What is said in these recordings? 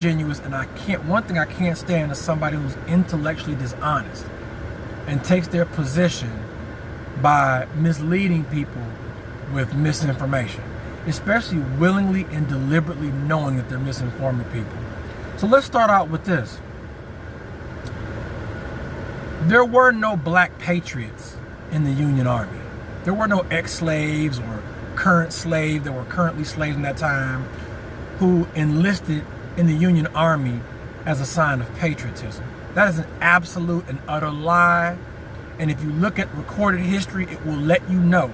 disingenuous, and one thing I can't stand is somebody who's intellectually dishonest and takes their position by misleading people with misinformation, especially willingly and deliberately knowing that they're misinforming people. So let's start out with this. There were no black patriots in the Union Army. There were no ex-slaves or current slaves that were currently slaves in that time who enlisted in the Union Army as a sign of patriotism. That is an absolute and utter lie. And if you look at recorded history, it will let you know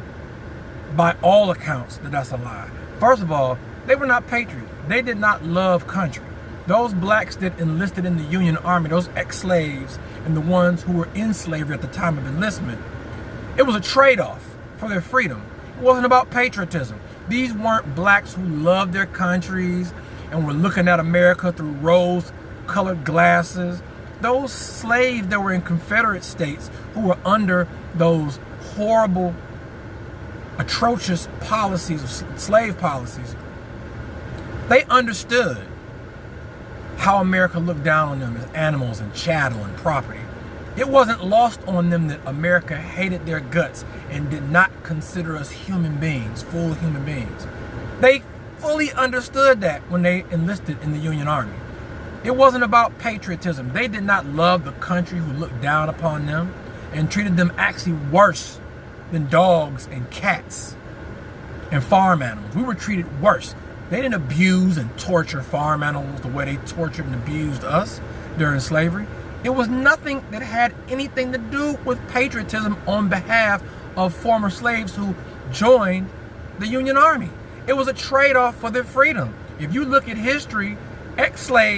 by all accounts that that's a lie. First of all, they were not patriots. They did not love country. Those blacks that enlisted in the Union Army, those ex-slaves and the ones who were in slavery at the time of enlistment, it was a trade-off for their freedom. It wasn't about patriotism. These weren't blacks who loved their countries and were looking at America through rose-colored glasses. Those slaves that were in Confederate states who were under those horrible, atrocious policies, slave policies, they understood how America looked down on them as animals and chattel and property. It wasn't lost on them that America hated their guts and did not consider us human beings, full human beings. They fully understood that when they enlisted in the Union Army. It wasn't about patriotism. They did not love the country who looked down upon them and treated them actually worse than dogs and cats and farm animals. We were treated worse. They didn't abuse and torture farm animals the way they tortured and abused us during slavery. It was nothing that had anything to do with patriotism on behalf of former slaves who joined the Union Army. It was a trade-off for their freedom. If you look at history, ex-slaves